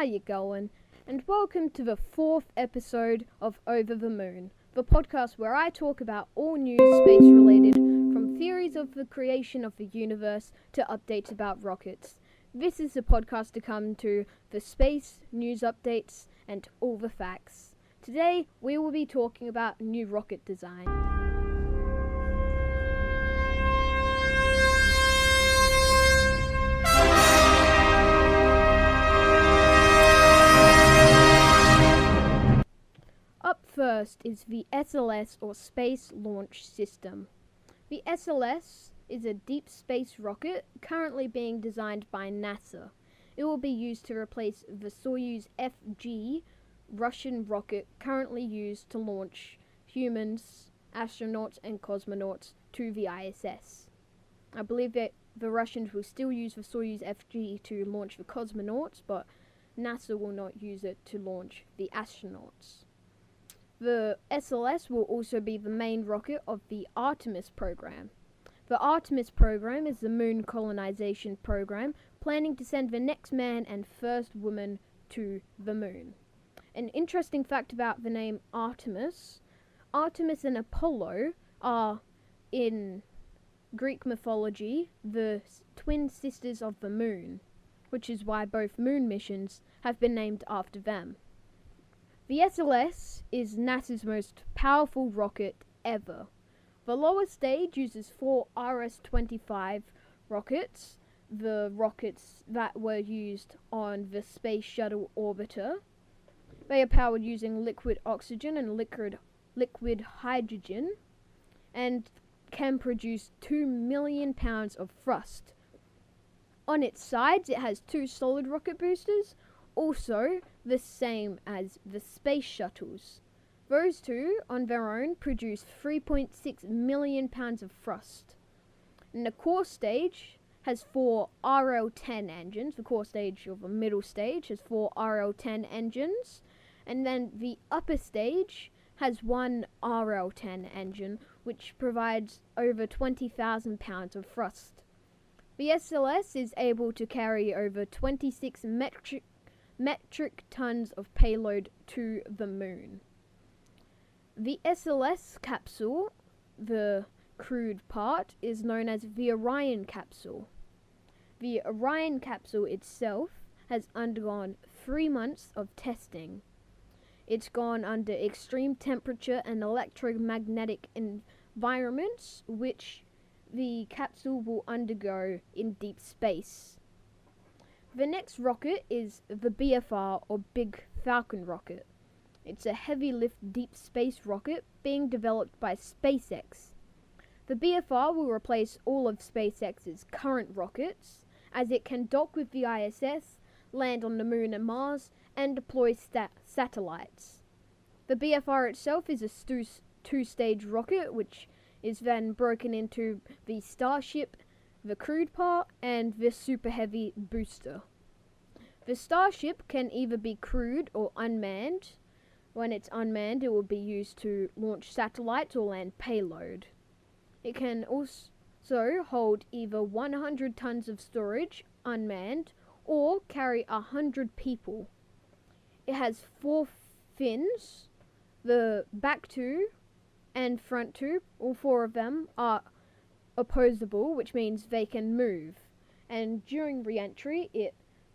how you going? And welcome to the 4th episode of Over the Moon, the podcast where I talk about all news space related, from theories of the creation of the universe to updates about rockets. This is the podcast to come to the space, news updates, and all the facts. Today, we will be talking about new rocket design. Up first is the SLS, or Space Launch System. The SLS is a deep space rocket currently being designed by NASA. It will be used to replace the Soyuz FG Russian rocket currently used to launch humans, astronauts and cosmonauts to the ISS. I believe that the Russians will still use the Soyuz FG to launch the cosmonauts, but NASA will not use it to launch the astronauts. The SLS will also be the main rocket of the Artemis program. The Artemis program is the moon colonization program planning to send the next man and first woman to the moon. An interesting fact about the name Artemis: Artemis and Apollo are, in Greek mythology, the twin sisters of the moon, which is why both moon missions have been named after them. The SLS is NASA's most powerful rocket ever. The lower stage uses 4 RS-25 rockets, the rockets that were used on the Space Shuttle Orbiter. They are powered using liquid oxygen and liquid hydrogen, and can produce 2 million pounds of thrust. On its sides, it has 2 solid rocket boosters, also the same as the space shuttles. Those two, on their own, produce 3.6 million pounds of thrust. And the core stage has 4 RL-10 engines. The core stage, or the middle stage, has 4 RL-10 engines. And then the upper stage has 1 RL-10 engine, which provides over 20,000 pounds of thrust. The SLS is able to carry over 26 metric tons of payload to the moon. The SLS capsule, the crewed part, is known as the Orion capsule. The Orion capsule itself has undergone 3 months of testing. It's gone under extreme temperature and electromagnetic environments, which the capsule will undergo in deep space. The next rocket is the BFR, or Big Falcon rocket. It's a heavy-lift deep space rocket being developed by SpaceX. The BFR will replace all of SpaceX's current rockets, as it can dock with the ISS, land on the Moon and Mars, and deploy satellites. The BFR itself is a 2-stage rocket, which is then broken into the Starship, the crewed part, and the Super Heavy booster. The Starship can either be crewed or unmanned. When it's unmanned, it will be used to launch satellites or land payload. It can also hold either 100 tons of storage, unmanned, or carry 100 people. It has 4 fins. The back 2 and front 2, all 4 of them, are opposable, which means they can move. And during re-entry,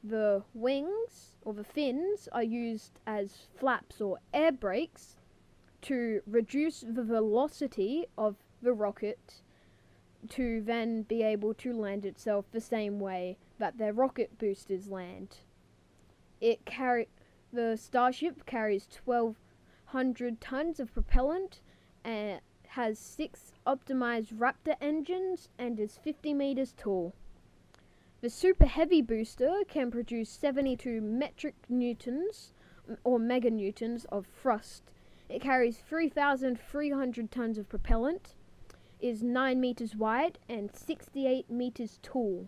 the wings, or the fins, are used as flaps or air brakes to reduce the velocity of the rocket to then be able to land itself the same way that their rocket boosters land. The Starship carries 1,200 tons of propellant and has 6 optimized Raptor engines and is 50 meters tall. The Super Heavy booster can produce 72 metric newtons or meganewtons of thrust. It carries 3,300 tons of propellant, is 9 meters wide and 68 meters tall,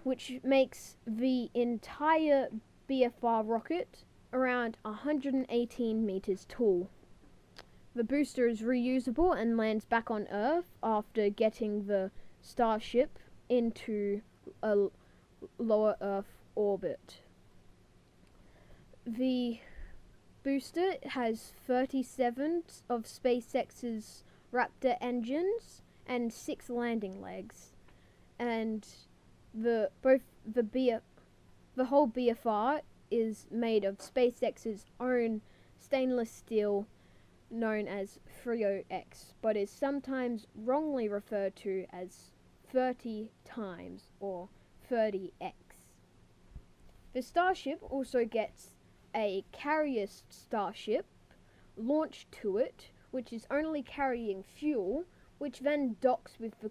which makes the entire BFR rocket around 118 meters tall. The booster is reusable and lands back on Earth after getting the Starship into a lower Earth orbit. The booster has 37 of SpaceX's Raptor engines and 6 landing legs, and the whole BFR is made of SpaceX's own stainless steel known as 30X, but is sometimes wrongly referred to as 30 times or 30X. The Starship also gets a carrier Starship launched to it, which is only carrying fuel, which then docks with the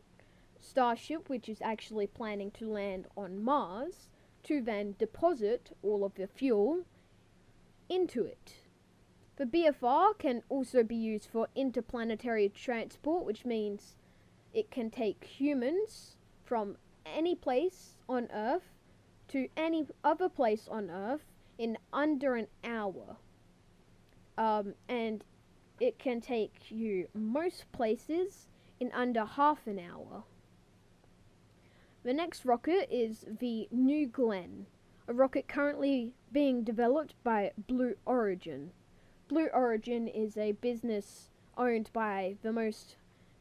Starship, which is actually planning to land on Mars, to then deposit all of the fuel into it. The BFR can also be used for interplanetary transport, which means it can take humans from any place on Earth to any other place on Earth in under an hour. And it can take you most places in under half an hour. The next rocket is the New Glenn, a rocket currently being developed by Blue Origin. Blue Origin is a business owned by the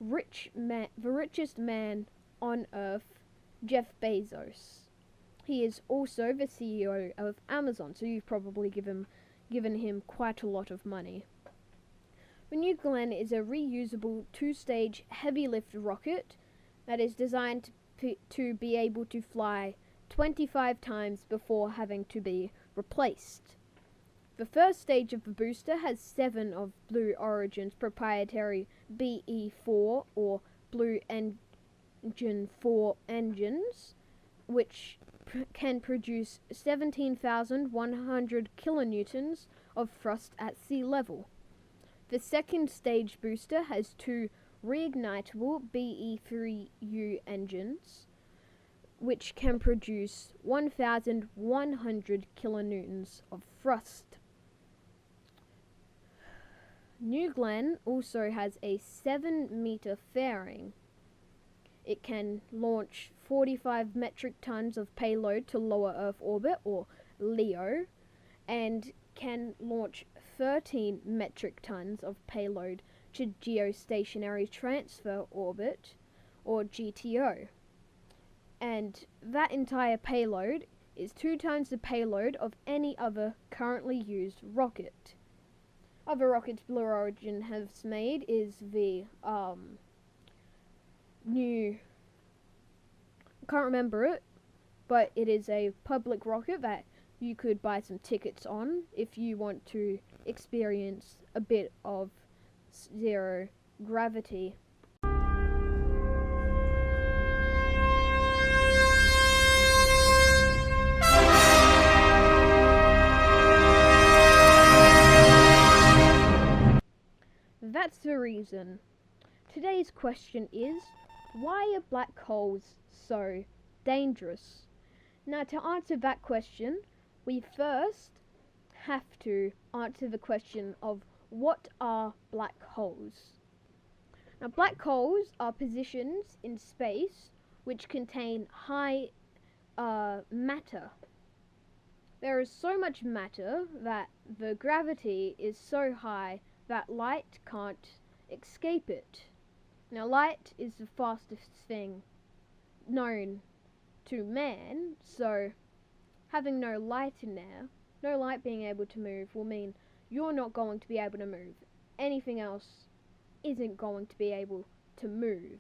richest man on Earth, Jeff Bezos. He is also the CEO of Amazon, so you've probably given him quite a lot of money. The New Glenn is a reusable 2-stage heavy-lift rocket that is designed to be able to fly 25 times before having to be replaced. The first stage of the booster has 7 of Blue Origin's proprietary BE-4 or Blue Engine 4 engines, which can produce 17,100 kilonewtons of thrust at sea level. The second stage booster has 2 reignitable BE-3U engines, which can produce 1,100 kilonewtons of thrust. New Glenn also has a 7-meter fairing. It can launch 45 metric tons of payload to lower Earth orbit, or LEO, and can launch 13 metric tons of payload to geostationary transfer orbit, or GTO. And that entire payload is 2 times the payload of any other currently used rocket. Other rockets Blue Origin has made is the new, I can't remember it, but it is a public rocket that you could buy some tickets on if you want to experience a bit of zero gravity. That's the reason. Today's question is, why are black holes so dangerous? Now, to answer that question, we first have to answer the question of what are black holes? Now, black holes are positions in space which contain high matter. There is so much matter that the gravity is so high that light can't escape it. Now, light is the fastest thing known to man, so having no light in there, no light being able to move, will mean you're not going to be able to move. Anything else isn't going to be able to move.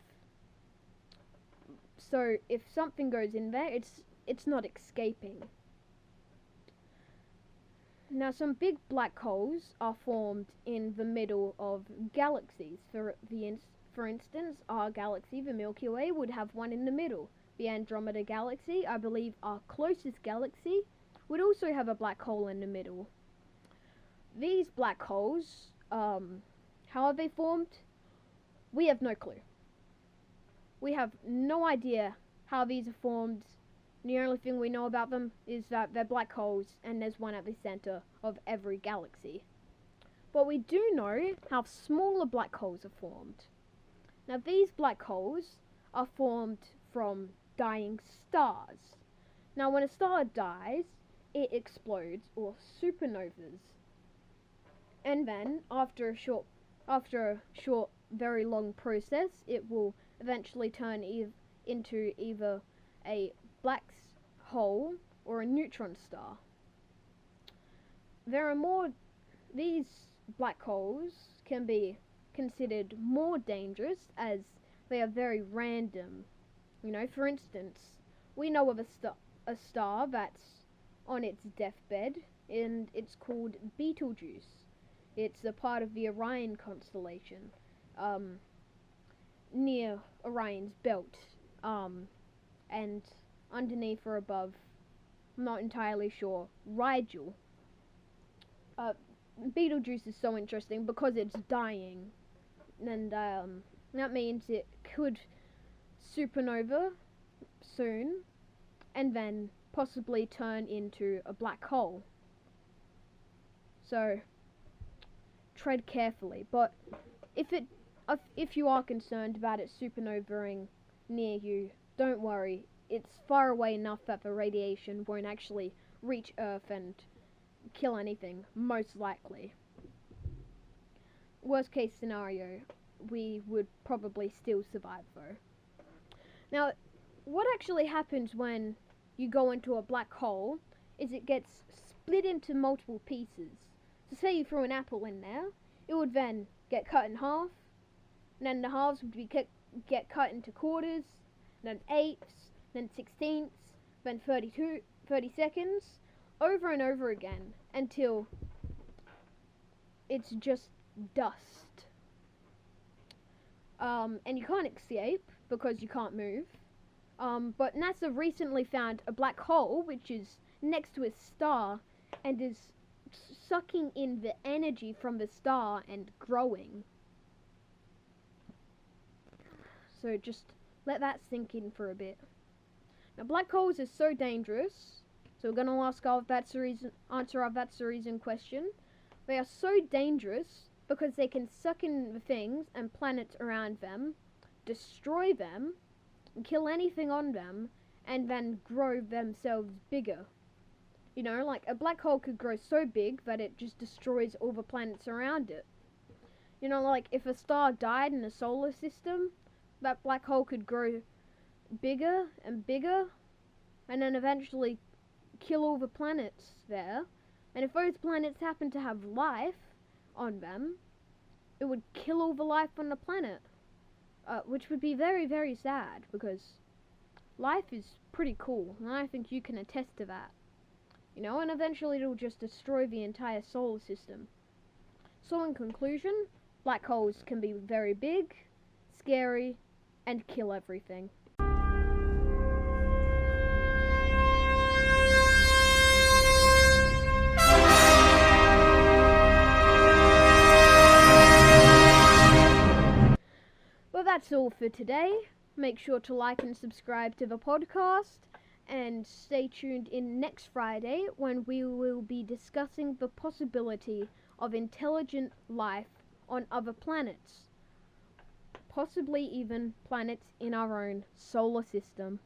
So if something goes in there, it's not escaping. Now, some big black holes are formed in the middle of galaxies. For instance, our galaxy, the Milky Way, would have one in the middle. The Andromeda Galaxy, I believe our closest galaxy, would also have a black hole in the middle. These black holes, how are they formed? We have no clue. We have no idea how these are formed. The only thing we know about them is that they're black holes and there's one at the center of every galaxy. But we do know how smaller black holes are formed. Now, these black holes are formed from dying stars. Now, when a star dies, it explodes, or supernovas. And then, after a short, very long process, it will eventually turn into either a black hole or a neutron star. These black holes can be considered more dangerous as they are very random. For instance, we know of a star that's on its deathbed, and it's called Betelgeuse. It's a part of the Orion constellation, near Orion's belt, and underneath or above, I'm not entirely sure, Rigel. Betelgeuse is so interesting because it's dying, and that means it could supernova soon, and then possibly turn into a black hole. So tread carefully. But if you are concerned about it supernovaing near you, don't worry. It's far away enough that the radiation won't actually reach Earth and kill anything, most likely. Worst case scenario, we would probably still survive though. Now, what actually happens when you go into a black hole is it gets split into multiple pieces. So say you threw an apple in there, it would then get cut in half, and then the halves would get cut into quarters, then eighths, then sixteenths, then 30 seconds, over and over again until it's just dust. And you can't escape because you can't move. But NASA recently found a black hole which is next to a star and is sucking in the energy from the star and growing. So just let that sink in for a bit. Now, black holes are so dangerous, so we're going to answer our That's the Reason question. They are so dangerous because they can suck in the things and planets around them, destroy them, kill anything on them, and then grow themselves bigger. Like a black hole could grow so big that it just destroys all the planets around it. Like if a star died in a solar system, that black hole could grow bigger and bigger, and then eventually kill all the planets there. And if those planets happen to have life on them, it would kill all the life on the planet. Which would be very, very sad, because life is pretty cool, and I think you can attest to that. And eventually it'll just destroy the entire solar system. So in conclusion, black holes can be very big, scary, and kill everything. Well, that's all for today. Make sure to like and subscribe to the podcast, and stay tuned in next Friday when we will be discussing the possibility of intelligent life on other planets. Possibly even planets in our own solar system.